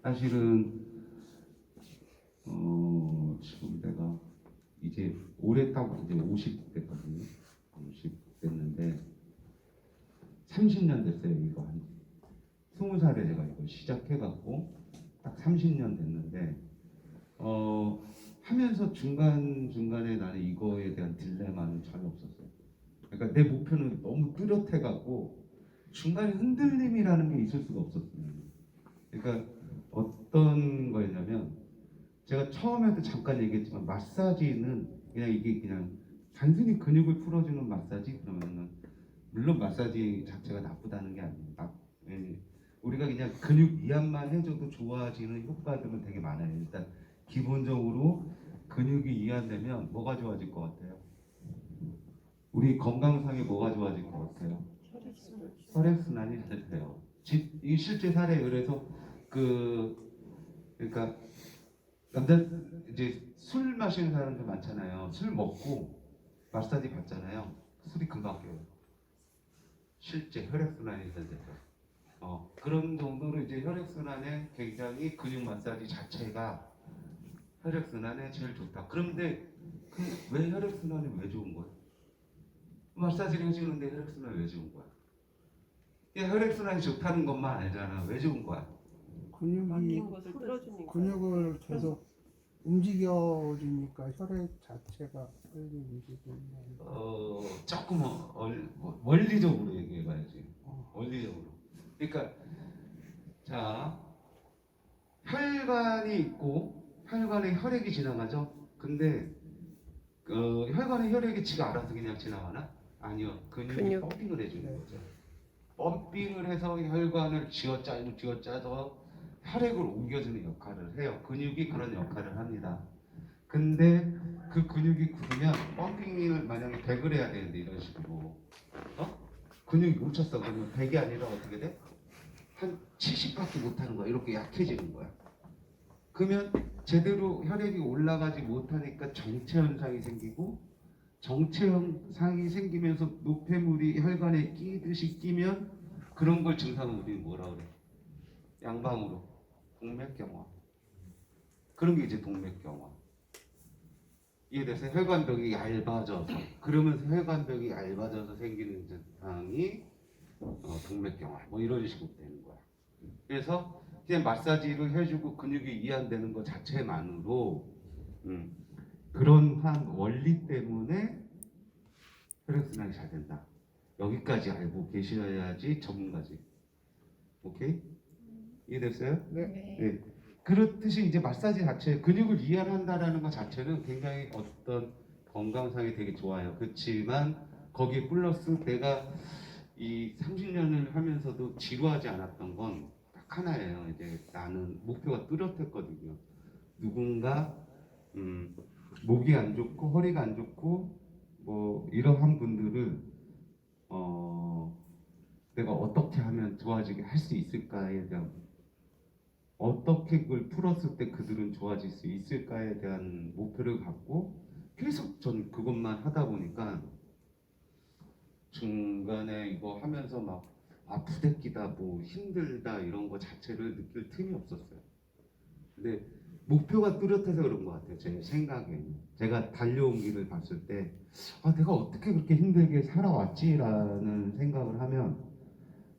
사실은 지금 내가 이제 올해 딱 이제 50 됐거든요. 50 됐는데 30년 됐어요. 이거 한 20살에 제가 이거 시작해갖고 딱 30년 됐는데 하면서 중간중간에 나는 이거에 대한 딜레마는 전혀 없었어요. 그러니까 내 목표는 너무 뚜렷해갖고 중간에 흔들림이라는 게 있을 수가 없었어요. 그러니까 어떤 거였냐면 제가 처음에도 잠깐 얘기했지만 마사지는 그냥 이게 그냥 단순히 근육을 풀어주는 마사지 그러면은 물론 마사지 자체가 나쁘다는 게 아니에요. 우리가 그냥 근육 이완만 해줘도 좋아지는 효과들은 되게 많아요. 일단 기본적으로 근육이 이완되면 뭐가 좋아질 것 같아요? 우리 건강상에 뭐가 좋아질 것 같아요? 혈액순환이 잘 돼요. 이 실제 사례 그래서 그러니까 남자 이제 술 마시는 사람들 많잖아요. 술 먹고 마사지 받잖아요. 술이 금방 깨요. 실제 혈액순환이 잘 돼서. 그런 정도로 이제 혈액순환에 굉장히 근육 마사지 자체가 혈액순환에 제일 좋다. 그런데 왜 혈액순환이 왜 좋은 거야? 마사지를 해주는데 혈액순환이 왜 좋은 거야? 혈액순환이 좋다는 것만 알잖아. 왜 좋은 거야? 근육을 계속 움직여주니까 혈액 자체가 빨리 움직이는. 조금 원리적으로 얘기해봐야지. 원리적으로. 그러니까 자 혈관이 있고 혈관에 혈액이 지나가죠. 근데 혈관에 혈액이 지가 알아서 그냥 지나가나? 아니요. 근육이 펌핑을 해주는 거죠. 펌핑을 해서 혈관을 쥐어짜서 혈액을 옮겨주는 역할을 해요. 근육이 그런 역할을 합니다. 근데 그 근육이 굳으면 펌핑을 만약에 100을 해야 되는데 이런 식으로 근육이 뭉쳤어. 그러면 100이 아니라 어떻게 돼? 한 70밖에 못하는 거야. 이렇게 약해지는 거야. 그러면 제대로 혈액이 올라가지 못하니까 정체 현상이 생기고 정체 현상이 생기면서 노폐물이 혈관에 끼듯이 끼면 그런 걸 증상을 우리는 뭐라 그래? 양방으로 동맥경화. 그런 게 이제 동맥경화. 이해돼서 혈관벽이 얇아져서 그러면서 혈관벽이 얇아져서 생기는 증상이 동맥경화 뭐 이런 식으로 되는 거야. 그래서 그냥 마사지를 해주고 근육이 이완되는 것 자체만으로 그런 원리 때문에 혈액순환이 잘 된다. 여기까지 알고 계셔야지 전문가지. 오케이? 이해됐어요? 네. 그렇듯이 이제 마사지 자체, 근육을 이완한다라는 것 자체는 굉장히 어떤 건강상에 되게 좋아요. 그렇지만 거기에 플러스 내가 이 30년을 하면서도 지루하지 않았던 건 딱 하나예요. 이제 나는 목표가 뚜렷했거든요. 누군가 목이 안 좋고 허리가 안 좋고 뭐 이러한 분들을 내가 어떻게 하면 좋아지게 할 수 있을까에 대한 어떻게 그걸 풀었을 때 그들은 좋아질 수 있을까에 대한 목표를 갖고 계속 전 그것만 하다 보니까 중간에 이거 하면서 막 부대끼다 뭐 힘들다 이런 거 자체를 느낄 틈이 없었어요. 근데 목표가 뚜렷해서 그런 것 같아요. 제 생각에는 제가 달려온 길을 봤을 때 내가 어떻게 그렇게 힘들게 살아왔지라는 생각을 하면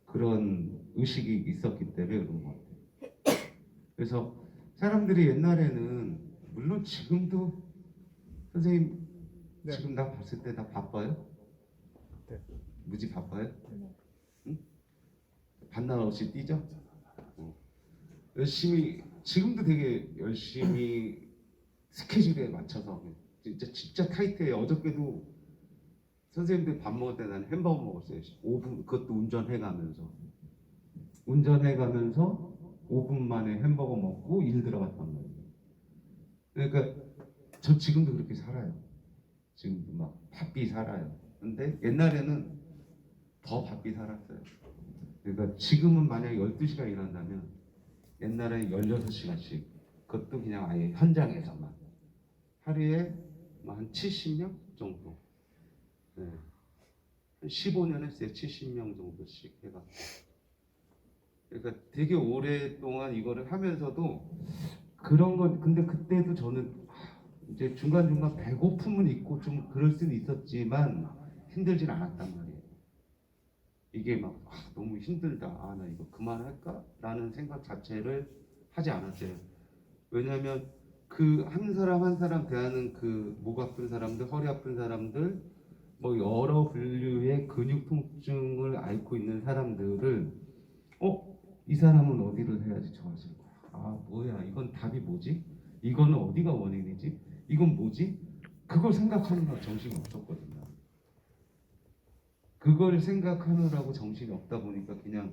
그런 의식이 있었기 때문에 그런 것 같아요. 그래서 사람들이 옛날에는 물론 지금도 선생님 네. 지금 나 봤을 때 나 바빠요? 네. 무지 바빠요? 응? 반날 없이 뛰죠? 열심히 지금도 되게 열심히 스케줄에 맞춰서 진짜 타이트해요. 어저께도 선생님들 밥 먹을 때 나는 햄버거 먹었어요. 5분 그것도 운전해가면서 5분 만에 햄버거 먹고 일 들어갔단 말이에요. 그러니까 저 지금도 그렇게 살아요. 지금도 막 바삐 살아요. 근데 옛날에는 더 바삐 살았어요. 그러니까 지금은 만약에 12시간 일한다면 옛날에는 16시간씩 그것도 그냥 아예 현장에서만 하루에 한 70명 정도 네. 한 15년 했어요. 70명 정도씩 해갖고 그러니까 되게 오랫동안 이거를 하면서도 그런 건 근데 그때도 저는 이제 중간중간 배고픔은 있고 좀 그럴 수는 있었지만 힘들진 않았단 말이에요. 이게 막 너무 힘들다. 아, 나 이거 그만할까? 라는 생각 자체를 하지 않았어요. 왜냐하면 그 한 사람 한 사람 대하는 그 목 아픈 사람들, 허리 아픈 사람들, 뭐 여러 분류의 근육 통증을 앓고 있는 사람들을 이 사람은 어디를 해야지 좋아질 거야. 아, 뭐야? 이건 답이 뭐지? 이거는 어디가 원인이지? 이건 뭐지? 그걸 생각하느라 정신이 없었거든요. 그걸 생각하느라고 정신이 없다 보니까 그냥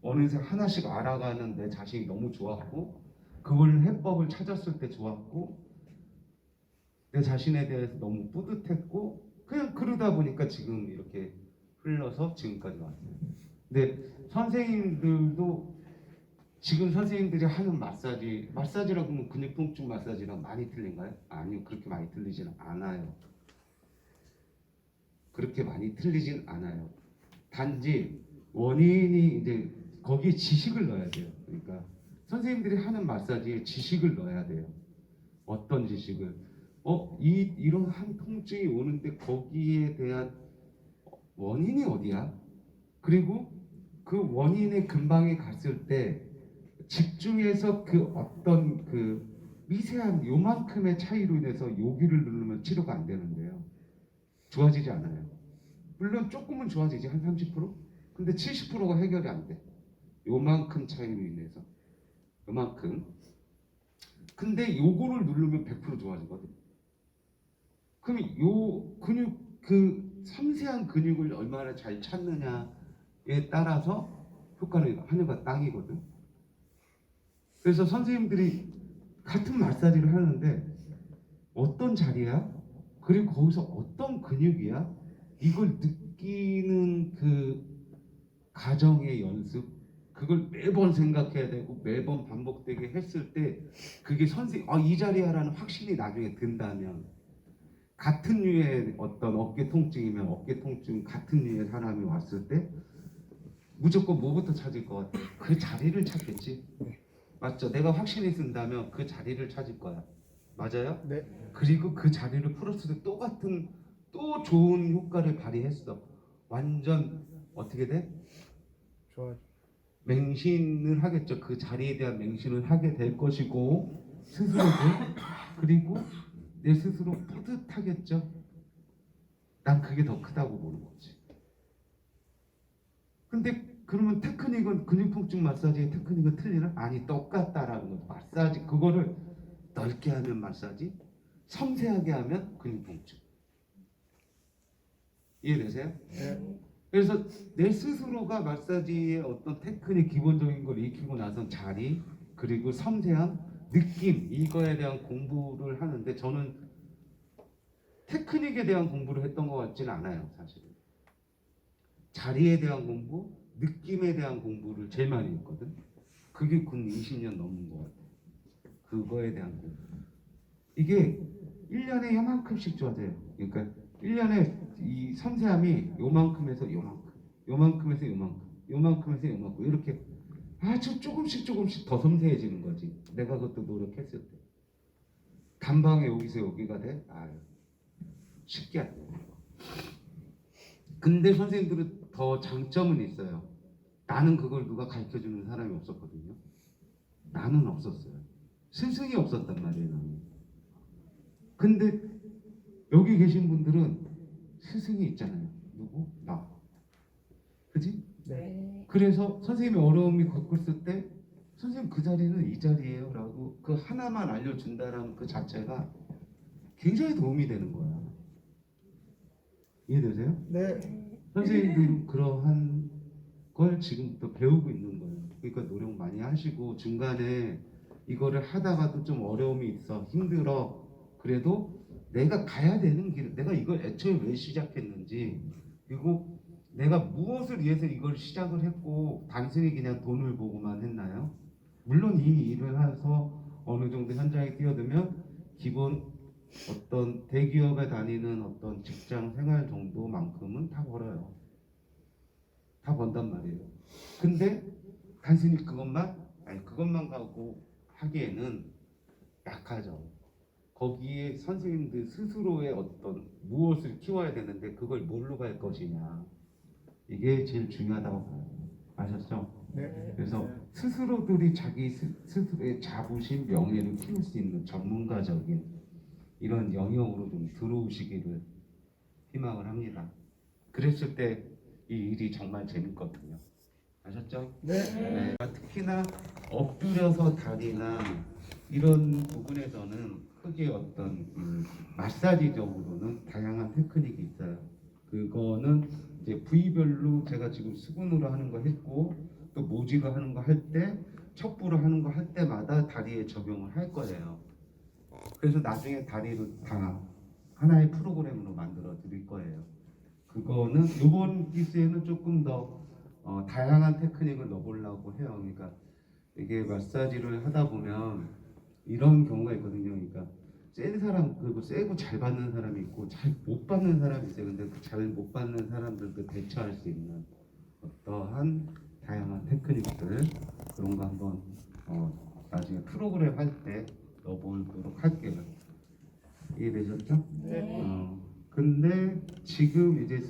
어느새 하나씩 알아가는 내 자신이 너무 좋았고 그걸 해법을 찾았을 때 좋았고 내 자신에 대해서 너무 뿌듯했고 그냥 그러다 보니까 지금 이렇게 흘러서 지금까지 왔어요. 근데 선생님들도 지금 선생님들이 하는 마사지라고 하면 근육통증 마사지랑 많이 틀린가요? 아니요, 그렇게 많이 틀리지는 않아요. 그렇게 많이 틀리진 않아요. 단지 원인이 이제 거기에 지식을 넣어야 돼요. 그러니까 선생님들이 하는 마사지에 지식을 넣어야 돼요. 어떤 지식을? 이런 한 통증이 오는데 거기에 대한 원인이 어디야? 그리고 그 원인의 근방에 갔을 때 집중해서 그 어떤 그 미세한 요만큼의 차이로 인해서 여기를 누르면 치료가 안 되는데요. 좋아지지 않아요. 물론 조금은 좋아지지, 한 30%? 근데 70%가 해결이 안 돼. 요만큼 차이로 인해서. 요만큼. 근데 요거를 누르면 100% 좋아지거든. 그럼 요 근육, 그 섬세한 근육을 얼마나 잘 찾느냐에 따라서 효과를 하늘과 땅이거든. 그래서 선생님들이 같은 마사지를 하는데 어떤 자리야? 그리고 거기서 어떤 근육이야? 이걸 느끼는 그 가정의 연습, 그걸 매번 생각해야 되고 매번 반복되게 했을 때 그게 이 자리야라는 확신이 나중에 든다면 같은 류의 어떤 어깨 통증이면 어깨 통증 같은 류의 사람이 왔을 때 무조건 뭐부터 찾을 것 같아? 그 자리를 찾겠지. 맞죠? 내가 확신이 든다면 그 자리를 찾을 거야. 맞아요? 네. 그리고 그 자리를 풀었을 때 또 좋은 효과를 발휘했어. 완전 어떻게 돼? 좋아. 맹신을 하겠죠. 그 자리에 대한 맹신을 하게 될 것이고 스스로도 그리고 내 스스로 뿌듯하겠죠. 난 그게 더 크다고 보는 거지. 근데 그러면 테크닉은 근육통증 마사지의 테크닉은 틀리나? 아니, 똑같다라는 거죠. 마사지 그거를 넓게 하면 마사지, 섬세하게 하면 근육통증. 이해되세요? 네. 그래서 내 스스로가 마사지의 어떤 테크닉 기본적인 걸 익히고 나선 자리 그리고 섬세함, 느낌 이거에 대한 공부를 하는데 저는 테크닉에 대한 공부를 했던 것 같지는 않아요, 사실은. 자리에 대한 공부, 느낌에 대한 공부를 제일 많이 했거든. 그게 근 20년 넘은 것 같아요. 그거에 대한 공부. 이게 1년에 요만큼씩 좋아져요. 그러니까 1년에 이 섬세함이 요만큼에서 요만큼, 요만큼에서 요만큼, 요만큼에서 요만큼 이렇게 아주 조금씩 더 섬세해지는 거지. 내가 그것도 노력했을 때. 단방에 여기서 여기가 돼? 쉽게 안 돼. 근데 선생님들은 더 장점은 있어요. 나는 그걸 누가 가르쳐주는 사람이 없었거든요. 나는 없었어요. 스승이 없었단 말이에요. 나는. 근데 여기 계신 분들은 스승이 있잖아요. 누구? 나. 그지? 네. 그래서 선생님이 어려움이 겪었을 때 선생님 그 자리는 이 자리예요 라고 그 하나만 알려준다라는 그 자체가 굉장히 도움이 되는 거야. 이해되세요? 네. 선생님들은 그러한 걸 지금부터 배우고 있는 거예요. 그러니까 노력 많이 하시고 중간에 이거를 하다가도 좀 어려움이 있어 힘들어. 그래도 내가 가야 되는 길, 내가 이걸 애초에 왜 시작했는지 그리고 내가 무엇을 위해서 이걸 시작을 했고 단순히 그냥 돈을 보고만 했나요? 물론 이 일을 해서 어느 정도 현장에 뛰어들면 기본 어떤 대기업에 다니는 어떤 직장 생활 정도만큼은 다 벌어요. 다 번단 말이에요. 근데 단순히 그것만 갖고 하기에는 약하죠. 거기에 선생님들 스스로의 어떤 무엇을 키워야 되는데 그걸 뭘로 갈 것이냐, 이게 제일 중요하다고 봐요. 아셨죠? 네. 그래서 스스로들이 자기 스스로의 자부심, 명예를 키울 수 있는 전문가적인 이런 영역으로 좀 들어오시기를 희망을 합니다. 그랬을 때 이 일이 정말 재밌거든요. 아셨죠? 네. 특히나 엎드려서 다리나 이런 부분에서는 크게 어떤 마사지적으로는 다양한 테크닉이 있어요. 그거는 이제 부위별로 제가 지금 수근으로 하는 거 했고 또 모지로 하는 거 할 때, 척부로 하는 거 할 때마다 다리에 적용을 할 거예요. 그래서 나중에 다리를 다 하나의 프로그램으로 만들어 드릴 거예요. 그거는 이번 기수에는 조금 더 다양한 테크닉을 넣어보려고 해요. 그러니까 이게 마사지를 하다 보면 이런 경우가 있거든요. 그러니까 센 사람, 그리고 세고 잘 받는 사람이 있고 잘 못 받는 사람이 있어요. 근데 그 잘 못 받는 사람들도 대처할 수 있는 어떠한 다양한 테크닉들, 그런 거 한번 나중에 프로그램 할 때 넣어보도록 할게요. 이해되셨죠? 네. 근데 지금 이제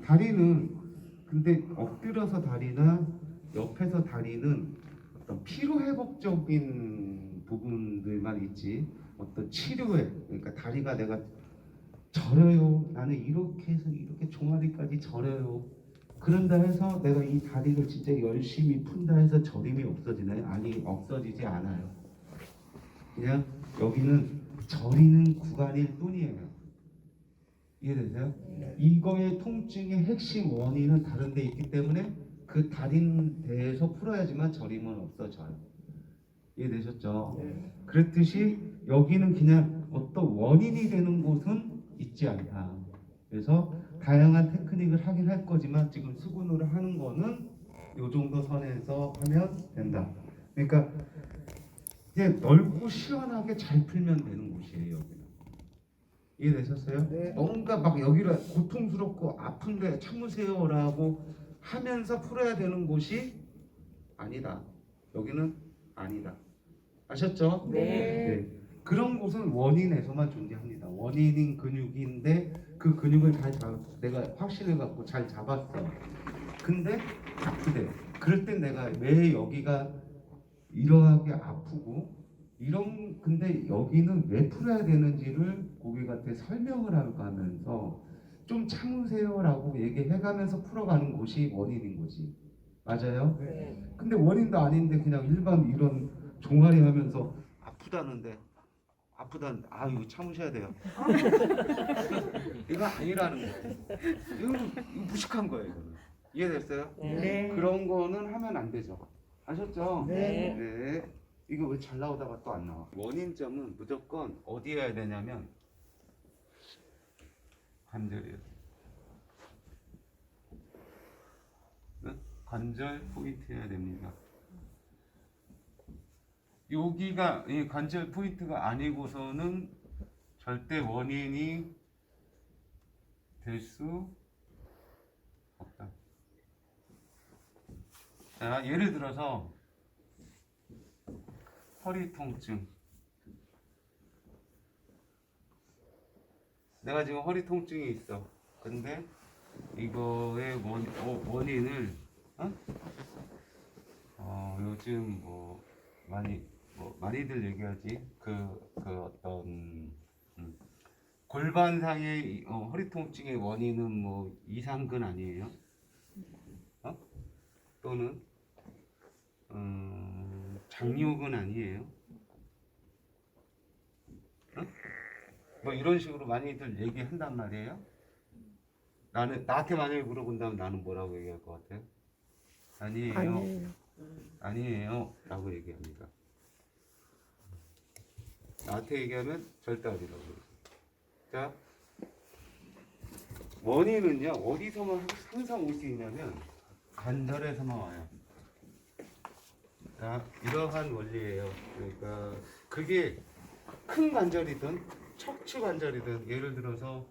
다리는, 근데 엎드려서 다리나 옆에서 다리는 어떤 피로 회복적인 부분들만 있지 어떤 치료에, 그러니까 다리가 내가 저려요, 나는 이렇게 해서 이렇게 종아리까지 저려요, 그런다 해서 내가 이 다리를 진짜 열심히 푼다 해서 저림이 없어지나요? 아니, 없어지지 않아요. 그냥 여기는 저리는 구간일 뿐이에요. 이해되세요? 이거의 통증의 핵심 원인은 다른 데 있기 때문에 그 다른 데에서 풀어야지만 저림은 없어져요. 이해되셨죠? 그랬듯이 여기는 그냥 어떤 원인이 되는 곳은 있지 않다. 그래서 다양한 테크닉을 하긴 할 거지만 지금 수근으로 하는 거는 이 정도 선에서 하면 된다. 그러니까 이제 넓고 시원하게 잘 풀면 되는 곳이에요. 여기는. 이해되셨어요? 네. 뭔가 막 여기를 고통스럽고 아픈데 참으세요라고 하면서 풀어야 되는 곳이 아니다. 여기는 아니다. 아셨죠? 네. 그런 곳은 원인에서만 존재합니다. 원인인 근육인데 그 근육을 내가 확신을 갖고 잘 잡았어. 근데 아프대. 그럴 땐 내가 왜 여기가 이러하게 아프고 근데 여기는 왜 풀어야 되는지를 고객한테 설명을 하면서 좀 참으세요라고 얘기해가면서 풀어가는 곳이 원인인 거지. 맞아요? 네. 근데 원인도 아닌데 그냥 일반 이런 종아리 하면서 아프다, 이거 참으셔야 돼요. 이거 아니라는 거예요. 이거 무식한 거예요. 이거는. 이해됐어요? 네. 그런 거는 하면 안 되죠. 아셨죠? 네. 네. 이거 왜 잘 나오다가 또 안 나와? 원인점은 무조건 어디에 해야 되냐면 관절이에요. 네? 관절 포인트 해야 됩니다. 여기가 이 관절 포인트가 아니고서는 절대 원인이 될 수 없다. 자, 예를 들어서 허리 통증. 내가 지금 허리 통증이 있어. 근데 이거의 원인을 요즘 많이들 얘기하지. 어떤 골반상의 허리 통증의 원인은 이상근 아니에요? 또는 장요근 아니에요? 이런 식으로 많이들 얘기한단 말이에요. 나한테 만약에 물어본다면 나는 뭐라고 얘기할 것 같아요? 아니에요 라고 얘기합니다. 나한테 얘기하면 절대 아니라고 그래요. 자, 원인은요 어디서만 항상 올 수 있냐면 관절에서만 와요. 자, 이러한 원리예요. 그러니까 그게 큰 관절이든 척추 관절이든, 예를 들어서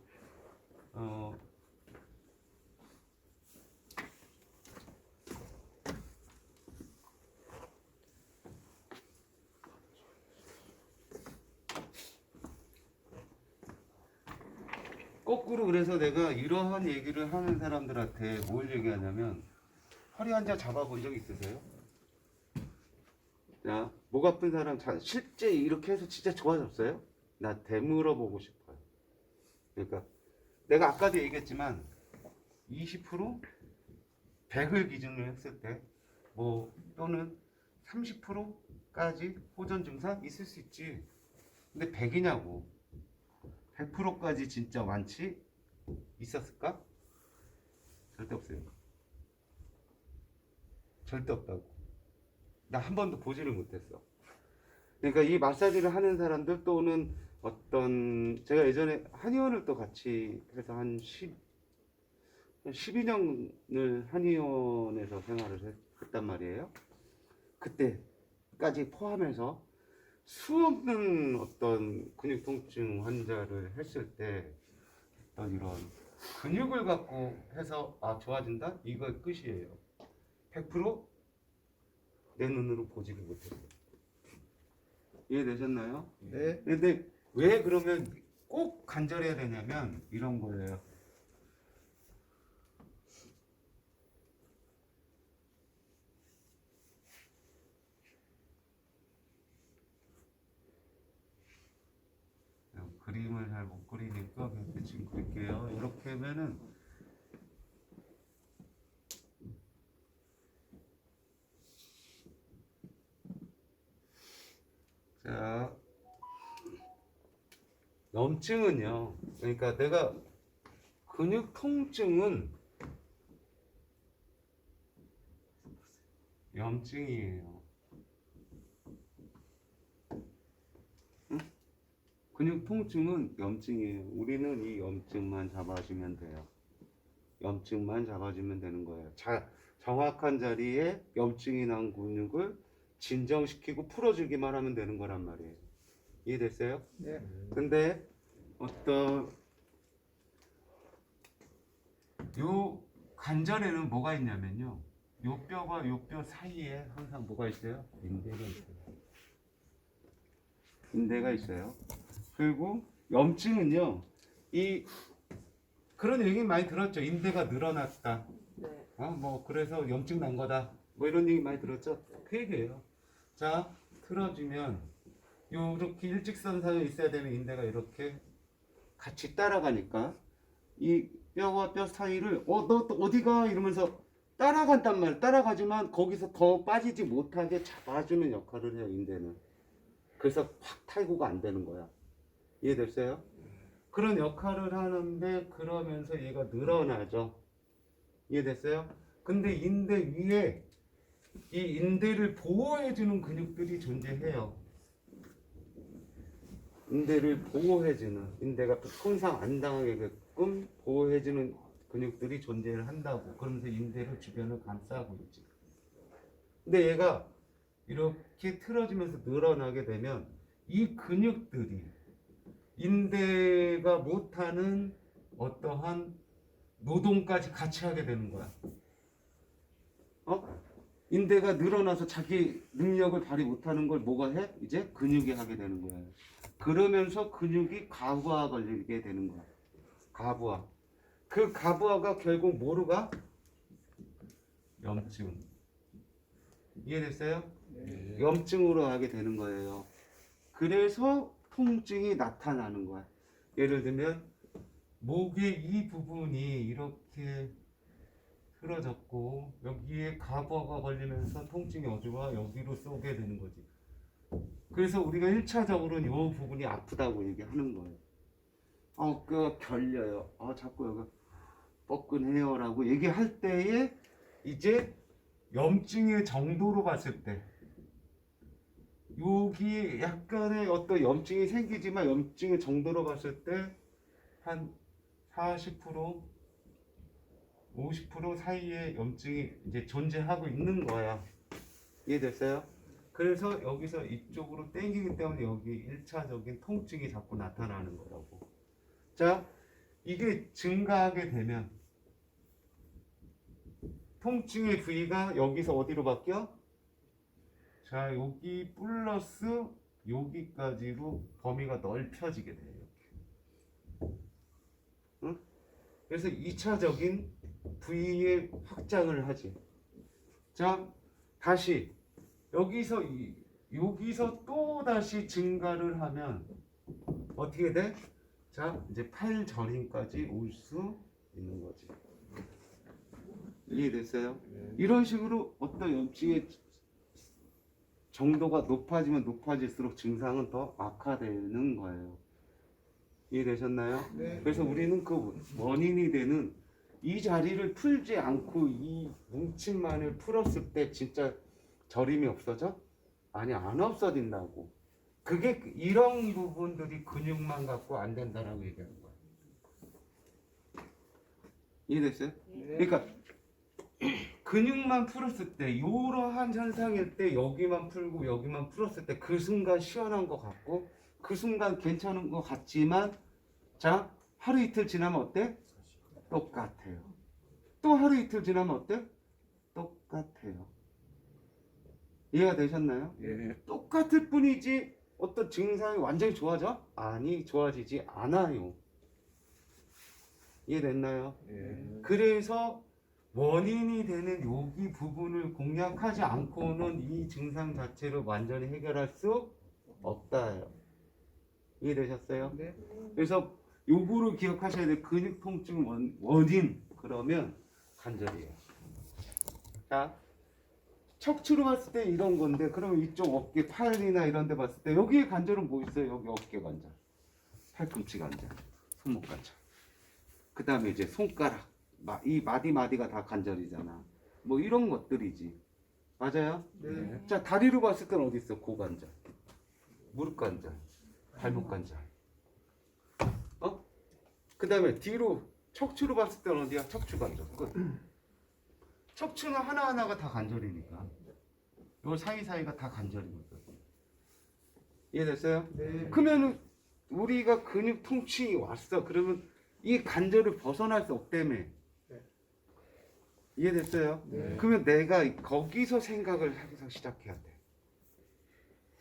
거꾸로 그래서 내가 이러한 얘기를 하는 사람들한테 뭘 얘기하냐면 허리 한 자 잡아본 적 있으세요? 자, 목 아픈 사람 실제 이렇게 해서 진짜 좋아졌어요? 나 되물어 보고 싶어요. 그러니까 내가 아까도 얘기했지만 20% 100을 기준으로 했을 때 뭐 또는 30%까지 호전 증상 있을 수 있지. 근데 100이냐고. 100%까지 진짜 완치 있었을까? 절대 없어요. 절대 없다고. 나 한 번도 보지를 못했어. 그러니까 이 마사지를 하는 사람들 또는 어떤 제가 예전에 한의원을 또 같이 해서 한 12년을 한의원에서 생활을 했단 말이에요. 그때까지 포함해서 수없는 어떤 근육 통증 환자를 했을 때 어떤 이런 근육을 갖고 해서 아 좋아진다? 이거 끝이에요. 100%내 눈으로 보지를 못했어요. 이해되셨나요? 네. 근데 왜 그러면 꼭 간절해야 되냐면 이런 거예요. 그림을 잘 못 그리니까 그냥 대충 그릴게요. 이렇게 하면은 자 염증은요. 그러니까 내가 근육 통증은 염증이에요. 근육 통증은 염증이에요. 우리는 이 염증만 잡아주면 돼요. 염증만 잡아주면 되는 거예요. 정확한 자리에 염증이 난 근육을 진정시키고 풀어주기만 하면 되는 거란 말이에요. 이해됐어요? 네. 근데 어떤 요 관절에는 뭐가 있냐면요. 요 뼈와 요 뼈 사이에 항상 뭐가 있어요? 인대가 있어요. 인대가 있어요. 그리고 염증은요. 이 그런 얘기 많이 들었죠. 인대가 늘어났다. 네. 뭐 그래서 염증 난 거다. 뭐 이런 얘기 많이 들었죠. 그 얘기예요. 자, 틀어주면 요렇게 일직선상에 있어야 되는 인대가 이렇게 같이 따라가니까 이 뼈와 뼈 사이를 너 또 어디가 이러면서 따라간단 말이야. 따라가지만 거기서 더 빠지지 못하게 잡아주는 역할을 해요. 인대는. 그래서 확 탈구가 안 되는 거야. 이해됐어요? 그런 역할을 하는데 그러면서 얘가 늘어나죠. 이해됐어요? 근데 인대 위에 이 인대를 보호해주는 근육들이 존재해요. 인대를 보호해주는, 인대가 손상 안 당하게끔 보호해주는 근육들이 존재를 한다고. 그러면서 인대를 주변을 감싸고 있지. 근데 얘가 이렇게 틀어지면서 늘어나게 되면 이 근육들이 인대가 못하는 어떠한 노동까지 같이 하게 되는 거야. 인대가 늘어나서 자기 능력을 발휘 못하는 걸 뭐가 해? 이제 근육이 하게 되는 거예요. 그러면서 근육이 가부화 걸리게 되는 거야. 가부화. 그 가부화가 결국 뭐로 가? 염증. 이해됐어요? 네. 염증으로 하게 되는 거예요. 그래서 통증이 나타나는 거야. 예를 들면 목의 이 부분이 이렇게 틀어졌고 여기에 가부화가 걸리면서 통증이 어디로 와? 여기로 쏘게 되는 거지. 그래서 우리가 1차적으로는 이 부분이 아프다고 얘기하는 거예요. 뼈가 결려요. 자꾸 여기 뻐근해요라고 얘기할 때에 이제 염증의 정도로 봤을 때 여기 약간의 어떤 염증이 생기지만 염증의 정도로 봤을 때 한 40% 50% 사이에 염증이 이제 존재하고 있는 거야. 이해됐어요? 그래서 여기서 이쪽으로 당기기 때문에 여기 1차적인 통증이 자꾸 나타나는 거라고. 자, 이게 증가하게 되면 통증의 부위가 여기서 어디로 바뀌어? 자, 여기 플러스 여기까지로 범위가 넓혀지게 돼요. 이렇게. 그래서 2차적인 부위의 확장을 하지. 자, 다시 여기서 여기서 또 다시 증가를 하면 어떻게 돼? 자, 이제 팔 저림까지 올 수 있는 거지. 이해됐어요? 이런 식으로 어떤 염증의 정도가 높아지면 높아질수록 증상은 더 악화되는 거예요. 이해되셨나요? 네. 그래서 우리는 그 원인이 되는 이 자리를 풀지 않고 이 뭉침만을 풀었을 때 진짜 저림이 없어져? 아니, 안 없어진다고. 그게 이런 부분들이 근육만 갖고 안 된다라고 얘기하는 거야. 이해됐어요? 그러니까 근육만 풀었을 때 이러한 현상일 때 여기만 풀고 여기만 풀었을 때 그 순간 시원한 것 같고 그 순간 괜찮은 것 같지만 자, 하루 이틀 지나면 어때? 똑같아요. 또 하루 이틀 지나면 어때? 똑같아요. 이해가 되셨나요? 예. 똑같을 뿐이지 어떤 증상이 완전히 좋아져? 아니, 좋아지지 않아요. 이해됐나요? 예. 그래서 원인이 되는 여기 부분을 공략하지 않고는 이 증상 자체를 완전히 해결할 수 없다요. 이해되셨어요? 네. 그래서 요거를 기억하셔야 돼요. 근육 통증 원인 그러면 관절이에요. 자, 척추로 봤을 때 이런 건데 그러면 이쪽 어깨 팔이나 이런 데 봤을 때 여기에 관절은 뭐 있어요? 여기 어깨 관절, 팔꿈치 관절, 손목 관절. 그 다음에 이제 손가락, 이 마디마디가 다 관절이잖아. 뭐 이런 것들이지. 맞아요? 네. 자, 다리로 봤을 때는 어디 있어? 고관절, 무릎 관절, 발목 관절. 그 다음에 뒤로 척추로 봤을 때는 어디야? 척추 관절. 끝. 척추는 하나하나가 다 관절이니까. 요 사이사이가 다 관절이거든. 이해됐어요? 네. 그러면 우리가 근육 통증이 왔어. 그러면 이 관절을 벗어날 수 없다며. 네. 이해됐어요? 네. 그러면 내가 거기서 생각을 하기서 시작해야 돼.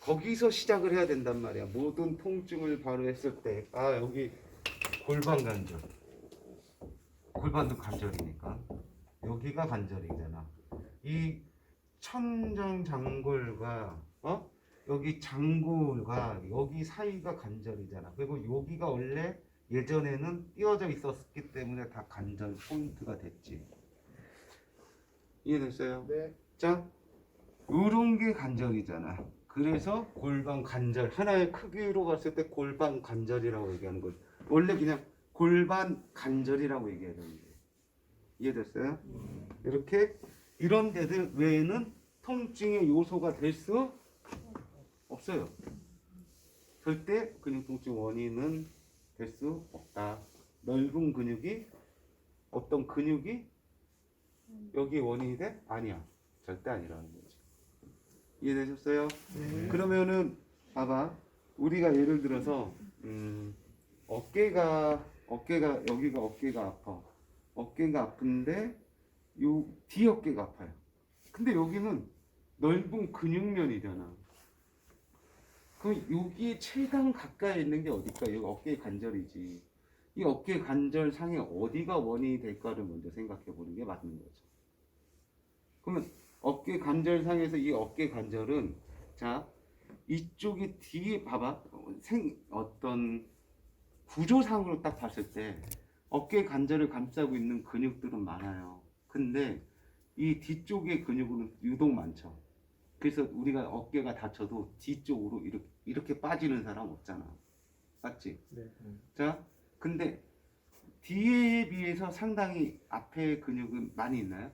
거기서 시작을 해야 된단 말이야. 모든 통증을 바로 했을 때, 아, 여기 골반 관절. 골반도 관절이니까. 여기가 관절이잖아. 이 천정장골과 여기 장골과 여기 사이가 관절이잖아. 그리고 여기가 원래 예전에는 띄어져 있었기 때문에 다 관절 포인트가 됐지. 이해됐어요? 네. 자, 요런 게 관절이잖아. 그래서 골반 관절 하나의 크기로 봤을 때 골반 관절이라고 얘기하는 거지. 원래 그냥 골반 관절이라고 얘기해야 되는 거예요. 이해됐어요? 이렇게 이런 데들 외에는 통증의 요소가 될 수 없어요. 절대 근육 통증 원인은 될 수 없다. 넓은 근육이 어떤 근육이 여기 원인이 돼? 아니야. 절대 아니라는 거지. 이해되셨어요? 네. 그러면은 봐봐. 우리가 예를 들어서 어깨가 여기가 어깨가 아파. 어깨가 아픈데 요 뒤 어깨가 아파요. 근데 여기는 넓은 근육면이잖아. 그럼 여기 최단 가까이 있는 게 어딜까? 여기 어깨 관절이지. 이 어깨 관절 상에 어디가 원인이 될까를 먼저 생각해 보는 게 맞는 거죠. 그러면 어깨 관절 상에서 이 어깨 관절은 자, 이쪽이 뒤에 봐봐. 어떤 구조상으로 딱 봤을 때 어깨 관절을 감싸고 있는 근육들은 많아요. 근데 이 뒤쪽의 근육은 유독 많죠. 그래서 우리가 어깨가 다쳐도 뒤쪽으로 이렇게 빠지는 사람 없잖아. 맞지? 네. 자, 근데 뒤에 비해서 상당히 앞에 근육은 많이 있나요?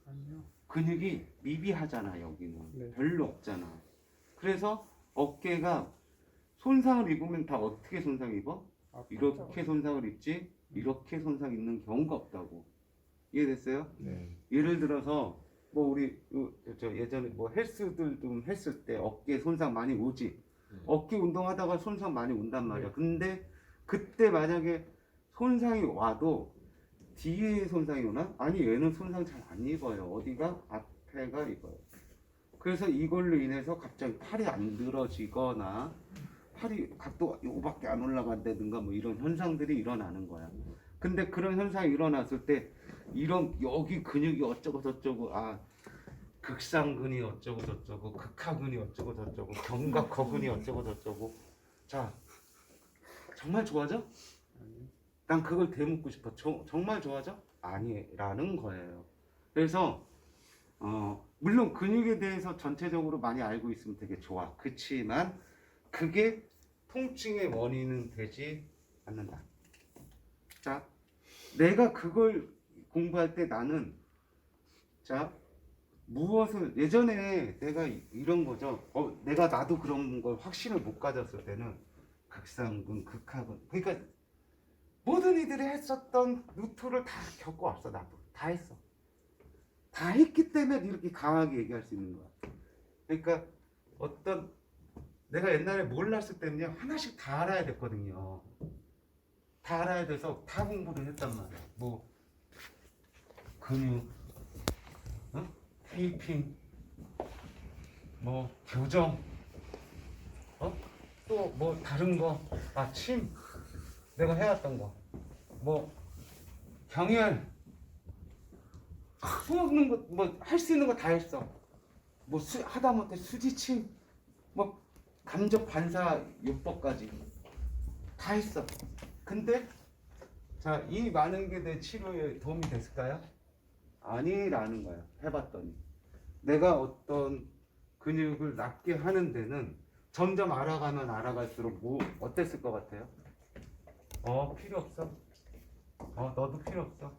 아니요. 근육이 미비하잖아. 여기는 네. 별로 없잖아. 그래서 어깨가 손상을 입으면 다 어떻게 손상 입어? 이렇게 손상을 입지 이렇게 손상 입는 경우가 없다고. 이해됐어요? 네. 예를 들어서 뭐 우리 저 예전에 뭐 헬스들 좀 했을 때 어깨 손상 많이 오지. 어깨 운동하다가 손상 많이 온단 말이야. 네. 근데 그때 만약에 손상이 와도 뒤에 손상이 오나? 아니, 얘는 손상 잘 안 입어요. 어디가? 앞에가 입어요. 그래서 이걸로 인해서 갑자기 팔이 안 들어지거나 팔이 각도가 요거밖에 안 올라간다든가 뭐 이런 현상들이 일어나는 거야. 근데 그런 현상이 일어났을 때 이런 여기 근육이 어쩌고 저쩌고 극상근이 어쩌고 저쩌고 극하근이 어쩌고 저쩌고 견갑거근이 어쩌고 저쩌고 자 정말 좋아져? 난 그걸 되묻고 싶어. 정말 좋아져? 아니라는 거예요. 그래서 물론 근육에 대해서 전체적으로 많이 알고 있으면 되게 좋아. 그치만 그게 통증의 원인은 되지 않는다. 자, 내가 그걸 공부할 때 나는 자 무엇을 예전에 내가 이런 거죠. 내가 나도 그런 걸 확신을 못 가졌을 때는 극상근, 극하근 그러니까 모든 이들이 했었던 루트를 다 겪어왔어. 나도 다 했어. 다 했기 때문에 이렇게 강하게 얘기할 수 있는 거야. 그러니까 어떤 내가 옛날에 몰랐을 때는요 하나씩 다 알아야 됐거든요. 다 알아야 돼서 다 공부를 했단 말이야. 뭐 근육, 테이핑, 뭐 교정, 또 뭐 다른 거, 침, 내가 해왔던 거, 뭐 경혈, 수없는 거, 뭐 할 수 있는 거 다 했어. 뭐 하다못해 수지침, 뭐 감적 반사 요법까지 다 했어. 근데 자, 이 많은 게 내 치료에 도움이 됐을까요? 아니라는 거야. 해봤더니 내가 어떤 근육을 낫게 하는 데는 점점 알아가면 알아갈수록 뭐 어땠을 것 같아요? 필요 없어. 너도 필요 없어.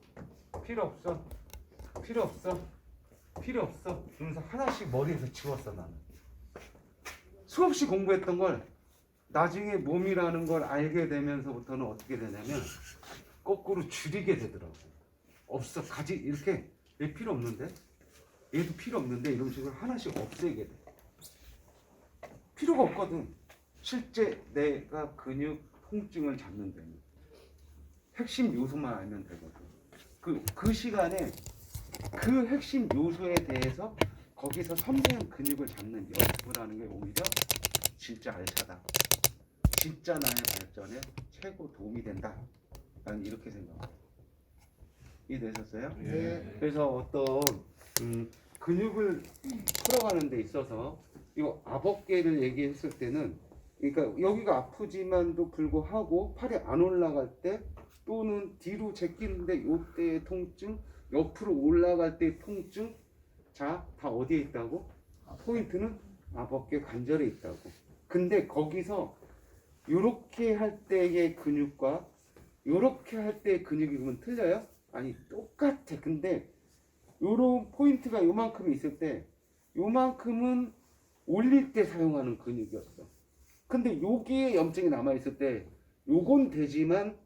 필요 없어. 필요 없어. 필요 없어. 그러면서 하나씩 머리에서 지웠어. 나는 수없이 공부했던 걸 나중에 몸이라는 걸 알게 되면서부터는 어떻게 되냐면 거꾸로 줄이게 되더라고. 없어. 가지 이렇게 얘 필요 없는데 얘도 필요 없는데 이런 식으로 하나씩 없애게 돼. 필요가 없거든. 실제 내가 근육 통증을 잡는 데는 핵심 요소만 알면 되거든. 그 시간에 그 핵심 요소에 대해서 거기서 섬세한 근육을 잡는 연습을 하는 게 오히려 진짜 알차다. 진짜 나의 발전에 최고 도움이 된다. 나는 이렇게 생각해요. 이해되셨어요? 네. 그래서 어떤 근육을 풀어가는 데 있어서 이 아벅개를 얘기했을 때는 그러니까 여기가 아프지만도 불구하고 팔이 안 올라갈 때 또는 뒤로 제끼는데 이때의 통증, 옆으로 올라갈 때의 통증, 자, 다 어디에 있다고? 포인트는 아벅개 관절에 있다고. 근데 거기서 요렇게 할 때의 근육과 요렇게 할 때의 근육이 그러면 틀려요? 아니 똑같아. 근데 요런 포인트가 요만큼 있을 때 요만큼은 올릴 때 사용하는 근육이었어. 근데 여기에 염증이 남아있을 때 요건 되지만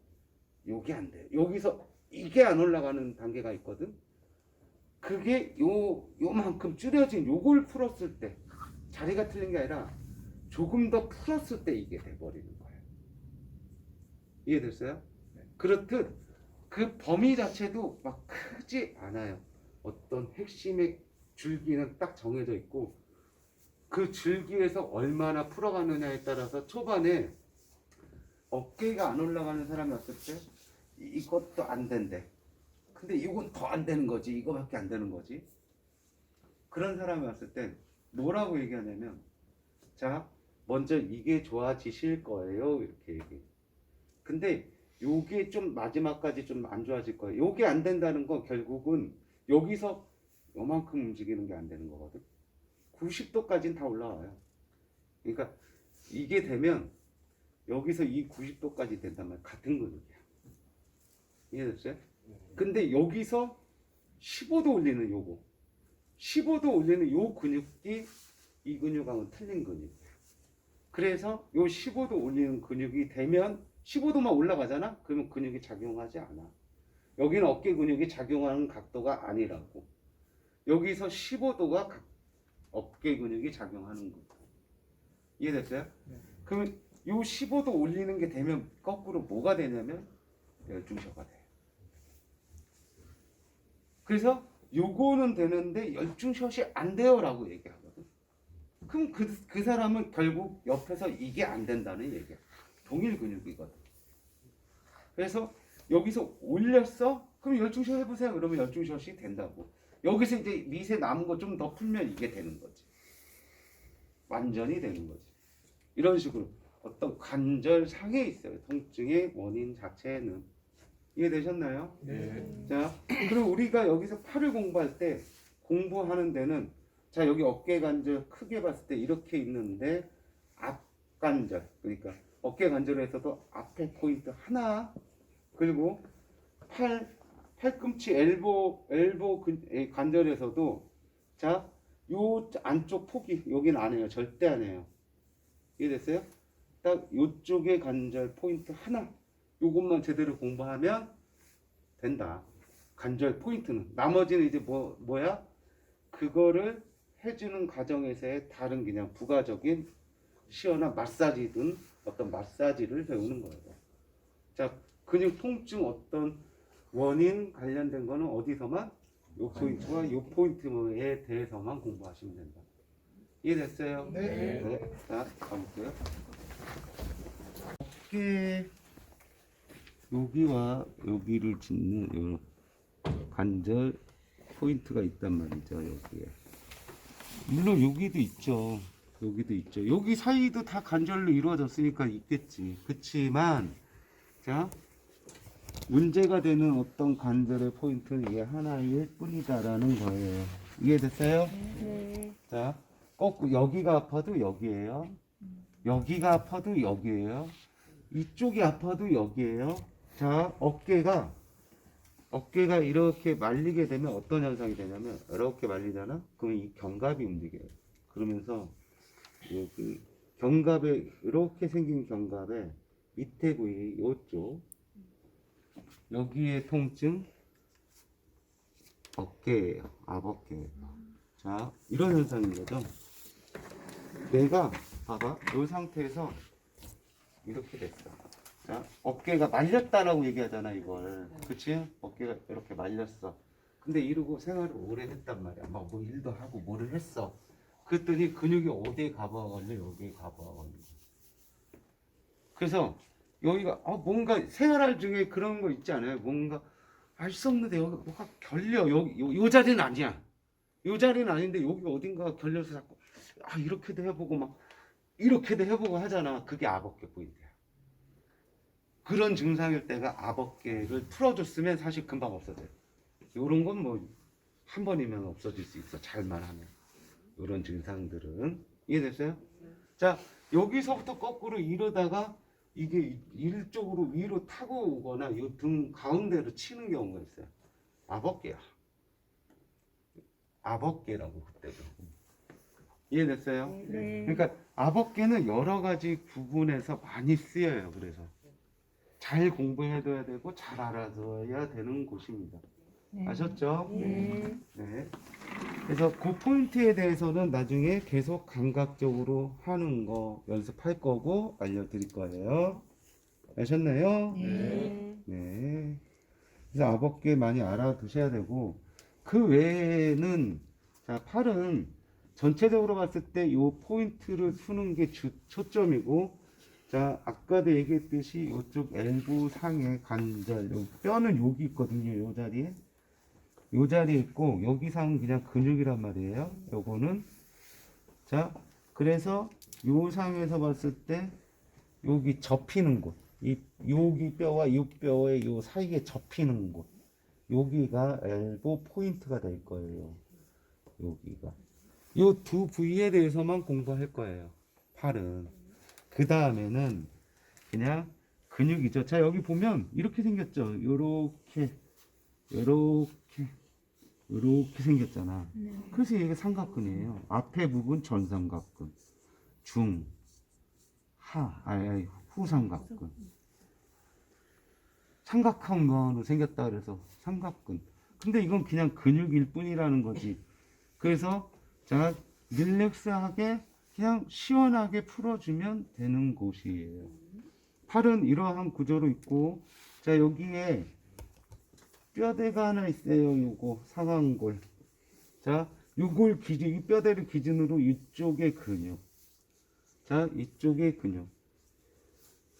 요게 안 돼. 여기서 이게 안 올라가는 단계가 있거든. 그게 요만큼 줄여진 요걸 풀었을 때 자리가 틀린 게 아니라 조금 더 풀었을 때 이게 돼버리는 거예요. 이해됐어요? 그렇듯 그 범위 자체도 막 크지 않아요. 어떤 핵심의 줄기는 딱 정해져 있고 그 줄기에서 얼마나 풀어가느냐에 따라서 초반에 어깨가 안 올라가는 사람이 왔을 때 이것도 안 된대. 근데 이건 더 안 되는 거지. 이거밖에 안 되는 거지. 그런 사람이 왔을 때 뭐라고 얘기하냐면 자, 먼저 이게 좋아지실 거예요. 이렇게 얘기해. 근데 요게 좀 마지막까지 좀 안 좋아질 거예요. 요게 안 된다는 건 결국은 여기서 요만큼 움직이는 게 안 되는 거거든. 90도까지는 다 올라와요. 그러니까 이게 되면 여기서 이 90도까지 된단 말이야. 같은 근육이야. 이해됐어요? 근데 여기서 15도 올리는 요거 15도 올리는 요 근육이 이 근육하고는 틀린 근육이야. 그래서 요 15도 올리는 근육이 되면 15도만 올라가잖아? 그러면 근육이 작용하지 않아. 여기는 어깨 근육이 작용하는 각도가 아니라고. 여기서 15도가 어깨 근육이 작용하는 거고. 이해됐어요? 네. 그러면 요 15도 올리는 게 되면 거꾸로 뭐가 되냐면 열중셔가 돼. 그래서 요거는 되는데 열중샷이 안 돼요 라고 얘기하거든. 그럼 그 사람은 결국 옆에서 이게 안 된다는 얘기야. 동일 근육이거든. 그래서 여기서 올렸어? 그럼 열중셔 해보세요. 그러면 열중셔씩 된다고. 여기서 이제 밑에 남은 거 좀 더 풀면 이게 되는 거지. 완전히 되는 거지. 이런 식으로 어떤 관절상에 있어요. 통증의 원인 자체는. 이해되셨나요? 네. 자, 그리고 우리가 여기서 팔을 공부할 때 공부하는 데는 자 여기 어깨 관절 크게 봤을 때 이렇게 있는데 앞 관절 그러니까 어깨 관절에서도 앞에 포인트 하나 그리고 팔꿈치 엘보 관절에서도 자 요 안쪽 폭이 여기는 안 해요. 절대 안 해요. 이해됐어요? 딱 요쪽에 관절 포인트 하나 요것만 제대로 공부하면 된다. 관절 포인트는 나머지는 이제 뭐야? 그거를 해주는 과정에서의 다른 그냥 부가적인 시원한 마사지든 어떤 마사지를 배우는 거예요. 자, 근육 통증 어떤 원인 관련된 거는 어디서만 요 포인트와 요 포인트에 대해서만 공부하시면 된다. 이해됐어요? 네. 자, 가볼게요. 어깨 여기와 여기를 짓는 요 관절 포인트가 있단 말이죠. 여기에. 물론 여기도 있죠. 여기도 있죠. 여기 사이도 다 관절로 이루어졌으니까 있겠지. 그치만 자 문제가 되는 어떤 관절의 포인트는 이게 하나일 뿐이다라는 거예요. 이해됐어요? 네. 자, 꼭 여기가 아파도 여기에요. 여기가 아파도 여기에요. 이쪽이 아파도 여기에요. 자, 어깨가 이렇게 말리게 되면 어떤 현상이 되냐면 이렇게 말리잖아. 그러면 이 견갑이 움직여요. 그러면서 여기 견갑에 이렇게 생긴 견갑에 밑에 부위 요쪽 여기에 통증 어깨예요. 앞어깨예요. 자, 이런 현상인 거죠. 내가 봐봐. 이 상태에서 이렇게 됐어. 자, 어깨가 말렸다라고 얘기하잖아, 이걸. 그치? 어깨가 이렇게 말렸어. 근데 이러고 생활을 오래 했단 말이야. 막 뭐 일도 하고 뭐를 했어. 그랬더니 근육이 어디에 가봐걸려? 여기에 가봐걸려. 그래서 여기가 뭔가 생활할 중에 그런 거 있지 않아요? 뭔가 알 수 없는데 여기 뭐가 결려. 여기 요 자리는 아니야. 요 자리는 아닌데 여기 어딘가 결려서 자꾸 이렇게도 해보고 막 이렇게도 해보고 하잖아. 그게 앞어깨 포인트야. 그런 증상일 때가 앞어깨를 풀어줬으면 사실 금방 없어져요. 요런 건 뭐 한 번이면 없어질 수 있어. 잘만 하면. 요런 증상들은. 이해됐어요? 자, 여기서부터 거꾸로 이러다가 이게 이쪽으로 위로 타고 오거나 이 등 가운데로 치는 경우가 있어요. 앞어깨야. 앞어깨라고 그때도. 이해됐어요? 네. 그러니까 앞어깨는 여러 가지 부분에서 많이 쓰여요. 그래서 잘 공부해둬야 되고 잘 알아둬야 되는 곳입니다. 아셨죠? 네. 네. 그래서 그 포인트에 대해서는 나중에 계속 감각적으로 하는 거 연습할 거고 알려드릴 거예요. 아셨나요? 네. 네. 그래서 앞어깨 많이 알아두셔야 되고 그 외에는 자 팔은 전체적으로 봤을 때 이 포인트를 푸는 게 초점이고 자 아까도 얘기했듯이 이쪽 엘보 상의 관절 요 뼈는 여기 있거든요. 요 자리에 요 자리에 있고 여기 상은 그냥 근육이란 말이에요. 요거는 자 그래서 요 상에서 봤을 때 여기 접히는 곳 여기 뼈와 이 뼈의 요 사이에 접히는 곳 여기가 엘보 포인트가 될 거예요. 여기가 요 두 부위에 대해서만 공부할 거예요. 팔은 그 다음에는 그냥 근육이죠. 자 여기 보면 이렇게 생겼죠. 요렇게 생겼잖아. 그래서 이게 삼각근이에요. 앞에 부분 전삼각근, 후삼각근. 삼각한 거로 생겼다 그래서 삼각근. 근데 이건 그냥 근육일 뿐이라는 거지. 그래서 자 릴렉스하게 그냥 시원하게 풀어주면 되는 곳이에요. 팔은 이러한 구조로 있고 자 여기에 뼈대가 하나 있어요. 요거 상완골. 자 요걸 기준 이 뼈대를 기준으로 이쪽의 근육. 자 이쪽의 근육.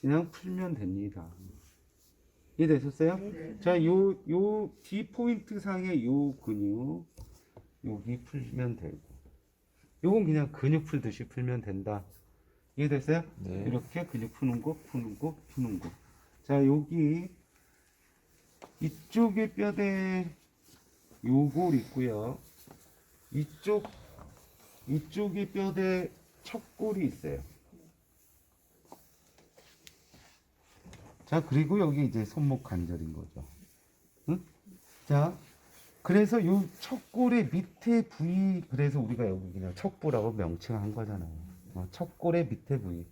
그냥 풀면 됩니다. 이해되셨어요? 네. 자, 요 D 포인트 상의 요 근육 여기 풀면 되고, 요건 그냥 근육 풀듯이 풀면 된다. 이해됐어요? 네. 이렇게 근육 푸는 거, 푸는 거, 푸는 거. 자, 여기 이쪽에 뼈대 요골 있고요. 이쪽에 뼈대 척골이 있어요. 자, 그리고 여기 이제 손목 관절인 거죠. 응? 자, 그래서 요 척골의 밑에 부위, 그래서 우리가 여기 그냥 척부라고 명칭한 거잖아요. 척골의 밑에 부위.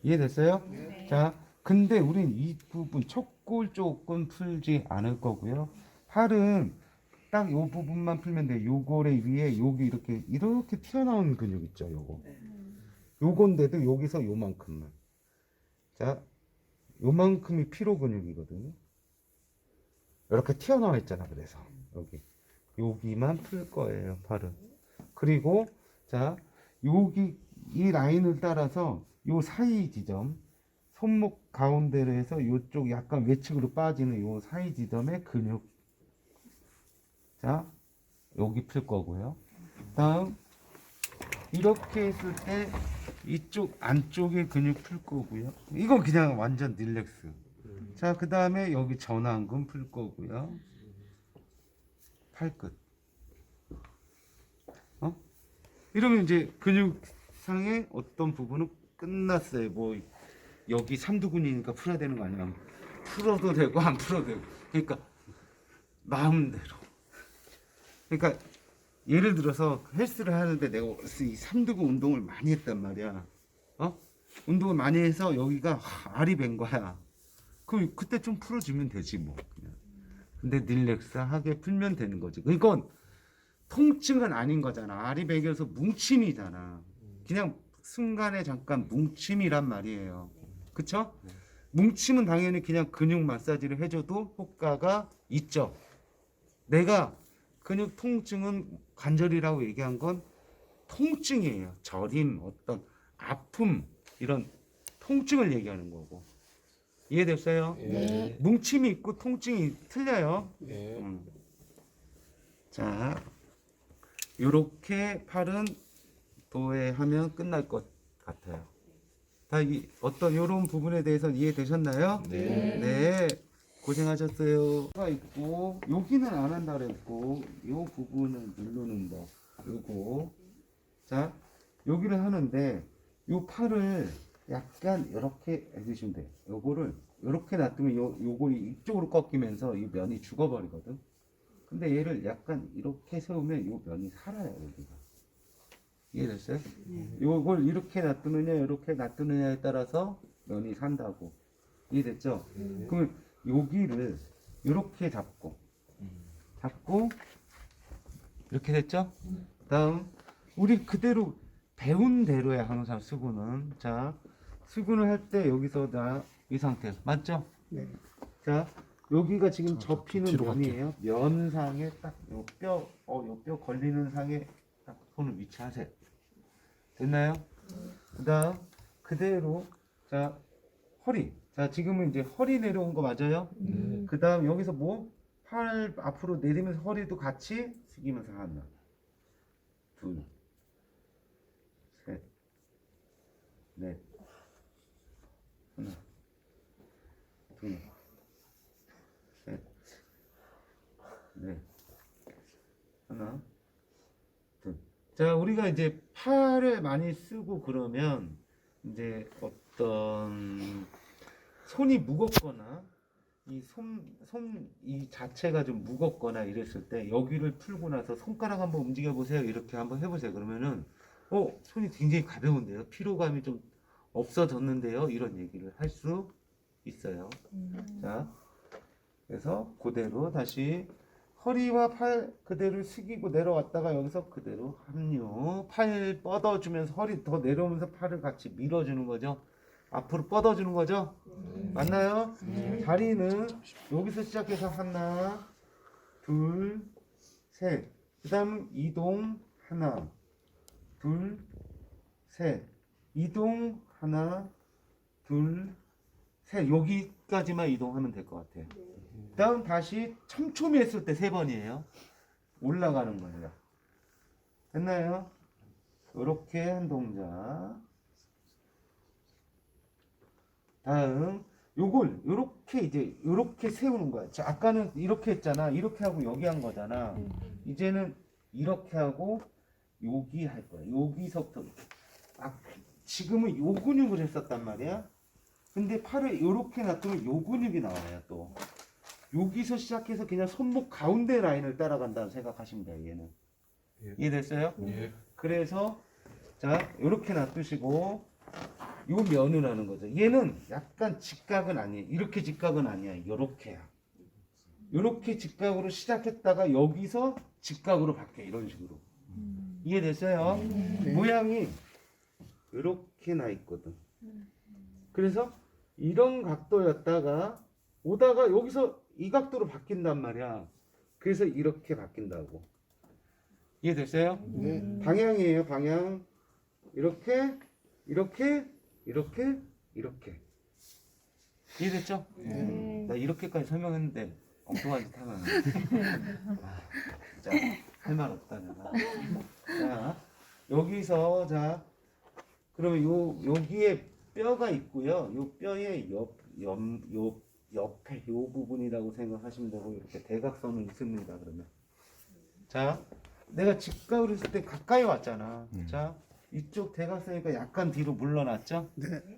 이해됐어요? 네. 자, 근데 우린 이 부분 척골 쪽은 풀지 않을 거고요. 팔은 딱 요 부분만 풀면 돼. 요거의 위에 여기 이렇게 튀어나온 근육 있죠, 요거. 요건데도 여기서 요만큼만. 자, 요만큼이 피로 근육이거든요. 이렇게 튀어나와 있잖아. 그래서 여기만 풀 거예요, 팔은. 그리고 자, 여기 이 라인을 따라서 요 사이 지점, 손목 가운데로 해서 요쪽 약간 외측으로 빠지는 요 사이 지점의 근육. 자, 여기 풀 거고요. 다음 이렇게 했을 때 이쪽 안쪽의 근육 풀 거고요. 이건 그냥 완전 릴렉스. 자, 그 다음에 여기 전완근 풀 거고요. 팔끝. 이러면 이제 근육상의 어떤 부분은 끝났어요. 뭐 여기 삼두근이니까 풀어야 되는 거 아니야? 풀어도 되고 안 풀어도 되고. 그러니까 마음대로. 그러니까 예를 들어서 헬스를 하는데 내가 이 삼두근 운동을 많이 했단 말이야. 운동을 많이 해서 여기가 알이 밴 거야. 그럼 그때 좀 풀어주면 되지 뭐. 그냥. 근데 릴렉스하게 풀면 되는 거지. 이건 통증은 아닌 거잖아. 알이 배겨서 뭉침이잖아. 그냥 순간에 잠깐 뭉침이란 말이에요. 그쵸? 뭉침은 당연히 그냥 근육 마사지를 해줘도 효과가 있죠. 내가 근육 통증은 관절이라고 얘기한 건 통증이에요. 저림, 어떤 아픔, 이런 통증을 얘기하는 거고. 이해됐어요? 네. 뭉침이 있고 통증이 틀려요. 네. 자, 요렇게 팔은 도해하면 끝날 것 같아요. 다 어떤 요런 부분에 대해서 이해되셨나요? 네. 네. 고생하셨어요. 가 있고 여기는 안 한다 그랬고 요 부분을 누르는 거 요거. 자, 여기를 하는데 요 팔을 약간 이렇게 해주시면 돼요. 요거를 이렇게 놔두면 요거 이쪽으로 꺾이면서 이 면이 죽어버리거든. 근데 얘를 약간 이렇게 세우면 요 면이 살아요, 여기가. 이해됐어요? 요걸 이렇게 놔두느냐 이렇게 놔두느냐에 따라서 면이 산다고. 이해됐죠? 그러면 여기를 이렇게 잡고 이렇게 됐죠? 다음 우리 그대로 배운 대로야 항상 수근은. 자, 수근을 할 때 여기서 이 상태 맞죠? 네. 자, 여기가 지금 저 접히는 뒤로 면이에요. 면상에 딱 요 뼈 걸리는 상에 딱 손을 위치하세요. 됐나요? 그 다음 그대로 자, 허리. 자, 지금은 이제 허리 내려온 거 맞아요? 그 다음 여기서 뭐? 팔 앞으로 내리면서 허리도 같이 숙이면서 하나, 둘, 셋, 넷, 하나, 둘, 셋, 넷, 하나, 둘. 자, 우리가 이제 팔을 많이 쓰고 그러면 이제 어떤 손이 무겁거나 이 자체가 좀 무겁거나 이랬을 때 여기를 풀고 나서 손가락 한번 움직여 보세요. 이렇게 한번 해보세요. 그러면은 손이 굉장히 가벼운데요. 피로감이 좀 없어졌는데요. 이런 얘기를 할 수 있어요. 자, 그래서 그대로 다시 허리와 팔 그대로 숙이고 내려왔다가 여기서 그대로 합류. 팔 뻗어주면서 허리 더 내려오면서 팔을 같이 밀어주는 거죠. 앞으로 뻗어주는 거죠. 맞나요? 다리는 여기서 시작해서 하나, 둘, 셋. 그 다음 이동 하나, 둘, 셋. 이동 하나, 둘, 셋, 여기까지만 이동하면 될 것 같아요. 다음 다시 촘촘히 했을 때 3번이에요. 올라가는 거예요. 됐나요? 이렇게 한 동작. 다음 요걸 요렇게 이제 요렇게 세우는 거야. 자, 아까는 이렇게 했잖아. 이렇게 하고 여기 한 거잖아. 이제는 이렇게 하고 여기 할 거야. 여기서부터 지금은 요 근육을 했었단 말이야. 근데 팔을 요렇게 놔두면 요 근육이 나와요. 또 여기서 시작해서 그냥 손목 가운데 라인을 따라간다고 생각하시면 돼요. 얘는 이해됐어요? 예. 그래서 자 요렇게 놔두시고 요 면을 하는 거죠. 얘는 약간 직각은 아니에요. 이렇게 직각은 아니야. 요렇게야. 요렇게 직각으로 시작했다가 여기서 직각으로 바뀌어. 이런 식으로. 이해됐어요? 모양이 요렇게 나 있거든. 그래서 이런 각도였다가 오다가 여기서 이 각도로 바뀐단 말이야. 그래서 이렇게 바뀐다고. 이해됐어요? 방향이에요. 방향. 이렇게 이렇게 이렇게 이렇게. 이해됐죠? 나 이렇게까지 설명했는데 엉뚱한 짓 하면 자, 할 말 없다 내가. 자, 여기서 자 그러면 여기에 뼈가 있고요. 요 뼈의 옆에 요 부분이라고 생각하시면 되고 이렇게 대각선은 있습니다. 그러면 자 내가 직각으로 했을 때 가까이 왔잖아. 자 이쪽 대각선이니까 약간 뒤로 물러났죠?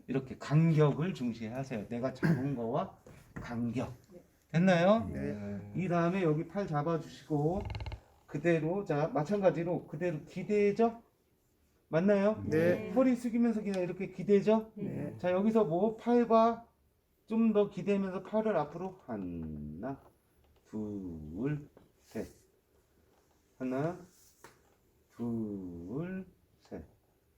이렇게 간격을 중시하세요. 내가 잡은 거와 간격. 됐나요? 이 다음에 여기 팔 잡아주시고 그대로 자 마찬가지로 그대로 기대죠? 맞나요? 허리 숙이면서 그냥 이렇게 기대죠? 자 여기서 뭐 팔과 좀 더 기대면서 팔을 앞으로 하나 둘 셋 하나 둘 셋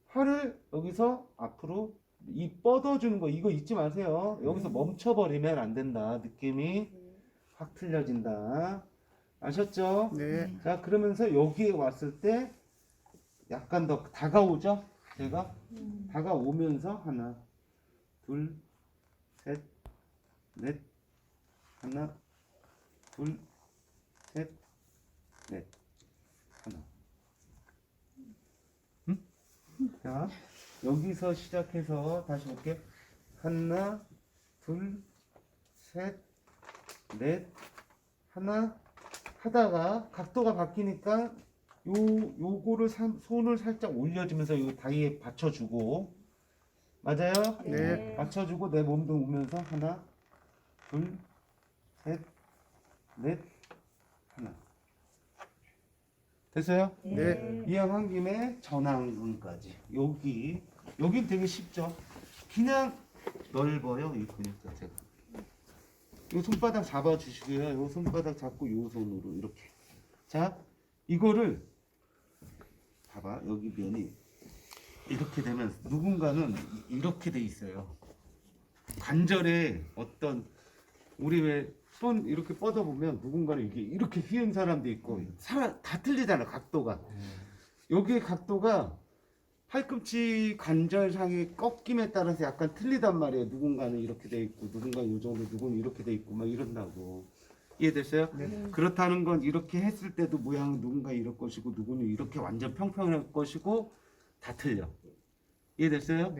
팔을 여기서 앞으로 이 뻗어주는 거 이거 잊지 마세요. 여기서 멈춰버리면 안 된다. 느낌이 확 틀려진다. 아셨죠? 자 그러면서 여기에 왔을 때 약간 더 다가오죠? 제가 다가오면서 하나 둘 셋 넷 하나 둘 셋 넷 하나 자 여기서 시작해서 다시 볼게. 하나 둘 셋 넷 하나 하다가 각도가 바뀌니까 요거를 손을 살짝 올려주면서 요 다리에 받쳐주고 맞아요? 받쳐주고 내 몸도 오면서 하나 둘 셋 넷 하나 됐어요? 이왕한 김에 전완근까지 여긴 되게 쉽죠? 그냥 넓어요 이 근육 자체가. 요 손바닥 잡아주시고요. 요 손바닥 잡고 요 손으로 이렇게. 자 이거를 봐봐 여기 면이 이렇게 되면 누군가는 이렇게 돼 있어요. 관절에 어떤 우리 왜 손 이렇게 뻗어 보면 누군가는 이게 이렇게 휘은 사람도 있고 다 틀리잖아 각도가. 여기의 각도가 팔꿈치 관절상의 꺾임에 따라서 약간 틀리단 말이에요. 누군가는 이렇게 돼 있고 누군가는 이 정도 누구는 이렇게 돼 있고 막 이런다고. 이해됐어요? 그렇다는 건 이렇게 했을 때도 모양은 누군가 이럴 것이고 누구는 이렇게 완전 평평할 것이고 다 틀려. 이해됐어요?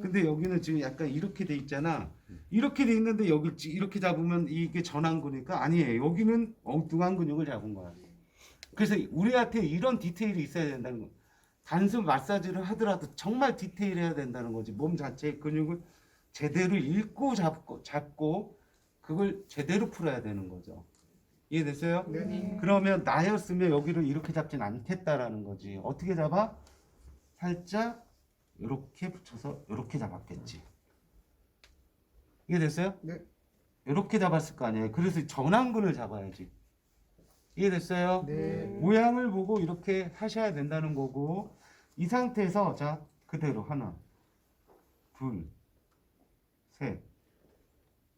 근데 여기는 지금 약간 이렇게 돼 있잖아. 이렇게 돼 있는데 여기 이렇게 잡으면 이게 전완근이니까 아니에요. 여기는 엉뚱한 근육을 잡은 거야. 그래서 우리한테 이런 디테일이 있어야 된다는 거. 단순 마사지를 하더라도 정말 디테일해야 된다는 거지. 몸 자체의 근육을 제대로 읽고 잡고 그걸 제대로 풀어야 되는 거죠. 이해됐어요? 그러면 나였으면 여기를 이렇게 잡진 않겠다라는 거지. 어떻게 잡아? 살짝 이렇게 붙여서 이렇게 잡았겠지. 이해됐어요? 이렇게 잡았을 거 아니에요. 그래서 전완근을 잡아야지. 이해됐어요? 모양을 보고 이렇게 하셔야 된다는 거고 이 상태에서 자 그대로 하나 둘 셋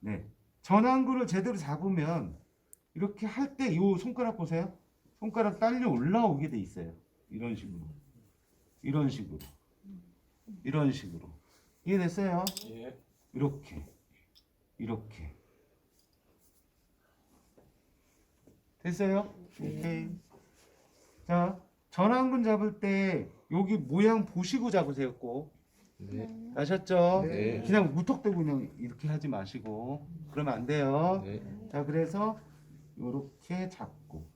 넷 전완근을 제대로 잡으면 이렇게 할 때 이 손가락 보세요. 손가락 딸려 올라오게 돼 있어요. 이런 식으로 이런 식으로 이런 식으로. 이해됐어요? 예. 이렇게 이렇게. 됐어요? 오케이. 자, 전완근 잡을 때 여기 모양 보시고 잡으세요 꼭. 네. 아셨죠? 네. 그냥 무턱대고 그냥 이렇게 하지 마시고 그러면 안 돼요. 네. 자, 그래서 요렇게 잡고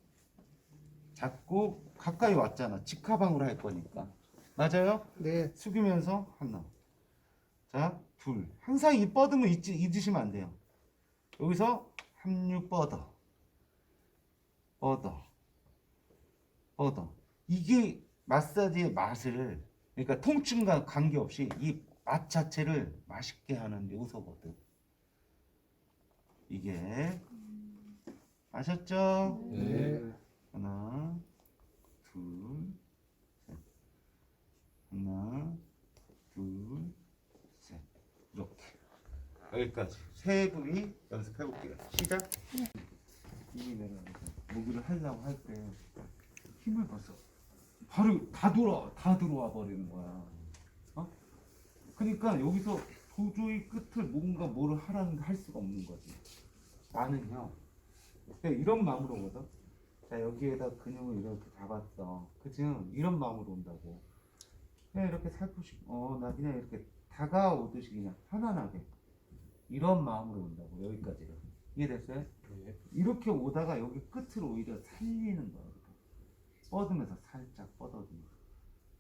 가까이 왔잖아. 직하방으로 할 거니까. 맞아요? 네. 숙이면서 하나. 자, 둘. 항상 이 뻗으면 잊으시면 안 돼요. 여기서 합류 뻗어. 이게 마사지의 맛을, 그러니까 통증과 관계없이 이 맛 자체를 맛있게 하는 요소거든. 이게 아셨죠? 네. 하나, 둘, 셋. 하나, 둘, 셋. 이렇게. 여기까지. 세 분이 연습해 볼게요. 시작. 힘이 내려가서 무기를 하려고 할 때 힘을 벌써 바로 다 들어와 버리는 거야. 어? 그러니까 여기서 도저히 끝을 뭐를 하라는 할 수가 없는 거지. 나는요. 그냥 이런 마음으로 오거든. 자, 여기에다 근육을 이렇게 잡았어. 그치? 이런 마음으로 온다고. 그냥 이렇게 살포시, 나 그냥 이렇게 다가오듯이 그냥 편안하게. 이런 마음으로 온다고, 여기까지는. 이해됐어요? 네. 이렇게 오다가 여기 끝을 오히려 살리는 거야. 이렇게. 뻗으면서 살짝 뻗어주면서.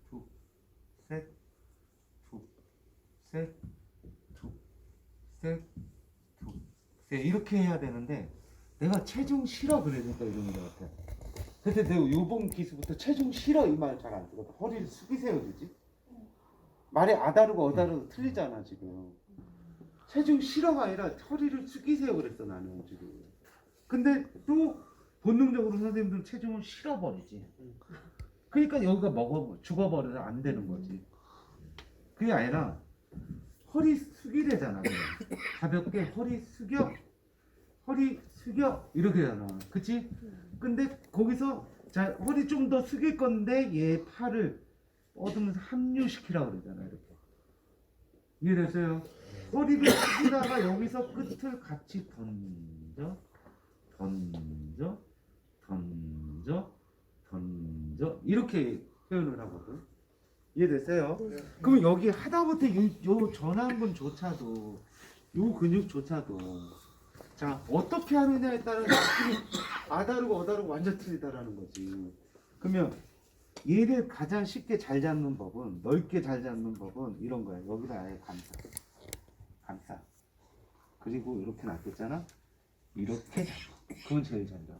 툭, 셋, 툭, 셋, 툭, 셋, 툭, 셋. 이렇게 해야 되는데, 내가 체중 실어 그러니까 이러는 것 같아. 근데 내가 요번 기수부터 체중 실어 이 말 잘 안 쓰거든. 허리를 숙이세요 그러지? 말이 아다르고 어다르고 틀리잖아 지금. 체중 실어가 아니라 허리를 숙이세요 그랬어 나는 지금. 근데 또 본능적으로 선생님들은 체중을 실어버리지. 그러니까 여기가 죽어버려서 안 되는 거지. 그게 아니라 허리 숙이래잖아. 그냥. 가볍게 허리 숙여 이렇게 되잖아. 그치? 근데 거기서 자 허리 좀 더 숙일 건데 얘 팔을 뻗으면서 합류시키라고 그러잖아. 이렇게. 이해됐어요? 허리를 숙이다가 여기서 끝을 같이 던져 이렇게 표현을 하거든. 이해됐어요? 그럼 여기 하다못해 요 전완근조차도 요 근육조차도 자 어떻게 하느냐에 따라 느낌이 아다르고 어다르고 완전 틀리다라는 거지. 그러면 얘를 가장 쉽게 잘 잡는 법은 넓게 잘 잡는 법은 이런 거야. 여기다 아예 감싸. 그리고 이렇게 놨겠잖아. 이렇게 잡아. 그건 제일 잘 잡아.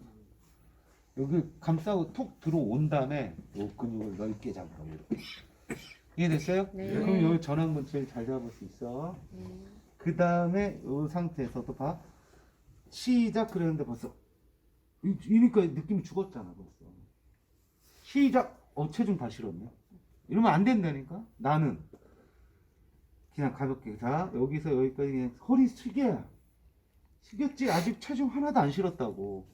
여기 감싸고 톡 들어온 다음에 요 근육을 넓게 잡아. 이렇게. 이해됐어요? 네. 그럼 여기 전완근 제일 잘 잡을 수 있어. 그 다음에 이 상태에서도 봐. 시작 그랬는데 벌써 이니까 느낌이 죽었잖아 벌써. 시작. 체중 다 실었네. 이러면 안 된다니까. 나는 그냥 가볍게 자 여기서 여기까지 그냥 허리 숙였지. 아직 체중 하나도 안 실었다고.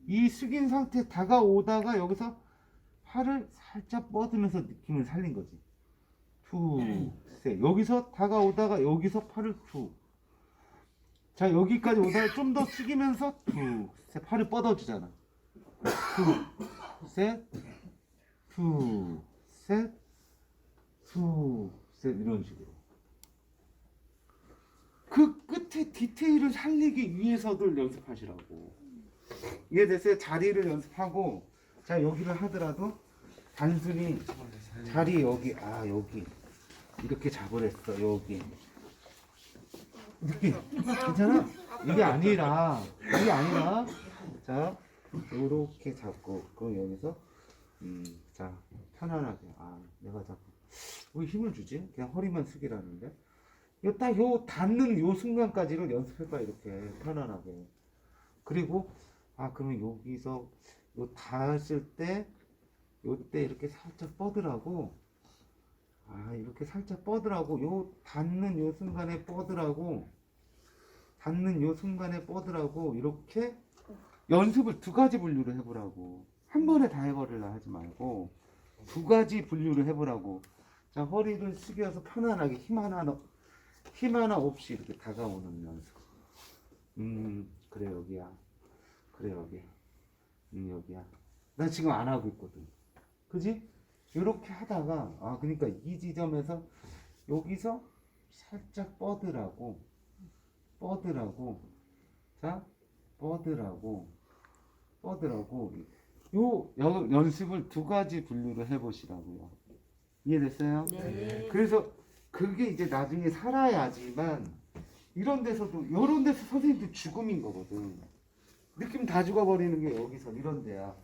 이 숙인 상태 다가오다가 여기서 팔을 살짝 뻗으면서 느낌을 살린 거지. 투, 셋. 여기서 다가오다가 여기서 팔을 투. 자 여기까지 오다가 좀 더 숙이면서 투, 셋. 팔을 뻗어주잖아. 투, 셋, 투, 셋, 투, 셋. 이런 식으로. 그 끝에 디테일을 살리기 위해서들 연습하시라고. 이해됐어요? 자리를 연습하고 자 여기를 하더라도 단순히 자리 여기 여기 이렇게 잡으랬어. 여기 느낌 괜찮아? 이게 아니라 자 요렇게 잡고 그럼 여기서 자 편안하게 내가 자꾸 왜 힘을 주지? 그냥 허리만 숙이라는데 요 닿는 요 순간까지를 연습해봐. 이렇게 편안하게. 그리고 그러면 여기서 요 닿았을 때 요때 이렇게 살짝 뻗으라고. 이렇게 살짝 뻗으라고. 요 닿는 요 순간에 뻗으라고. 이렇게 연습을 두 가지 분류를 해보라고. 한 번에 다 해버리려 하지 말고 두 가지 분류를 해보라고. 자 허리를 숙여서 편안하게 힘 하나 없이 이렇게 다가오는 연습. 그래 여기야. 그래 여기. 여기야. 나 지금 안 하고 있거든. 그지? 이렇게 하다가 아 그러니까 이 지점에서 여기서 살짝 뻗으라고 자 뻗으라고 요 연습을 두 가지 분류를 해보시라고요. 이해됐어요? 네. 그래서 그게 이제 나중에 살아야지만 이런 데서도 요런 데서 선생님도 죽음인 거거든. 느낌 다 죽어버리는 게 여기서 이런 데야.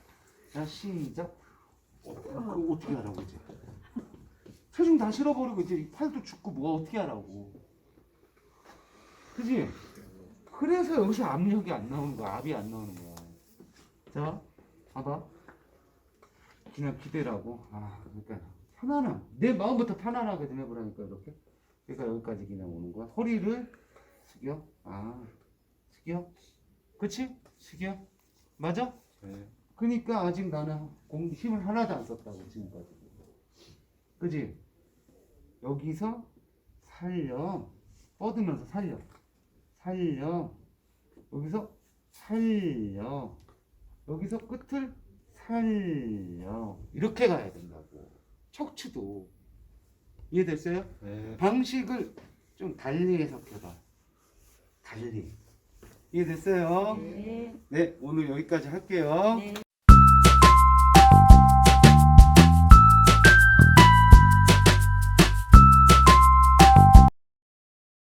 자 시작. 그거 어떻게 하라고 이제? 체중 다 실어버리고 이제 팔도 죽고 뭐 어떻게 하라고? 그지? 그래서 여기서 압력이 안 나오는 거야. 압이 안 나오는 거야. 자, 봐봐. 그냥 기대라고. 아, 그러니까 편안함. 내 마음부터 편안하게 좀 해보라니까 이렇게. 그러니까 여기까지 그냥 오는 거야. 허리를 숙여. 아, 숙여. 그치? 숙여. 맞아? 네. 그러니까 아직 나는 힘을 하나도 안 썼다고 지금까지. 그지? 여기서 살려. 뻗으면서 살려. 여기서 살려. 여기서 끝을 살려. 이렇게 가야 된다고. 척추도. 이해됐어요? 네. 방식을 좀 달리 해석해봐. 달리. 이해됐어요? 네. 네, 오늘 여기까지 할게요. 네.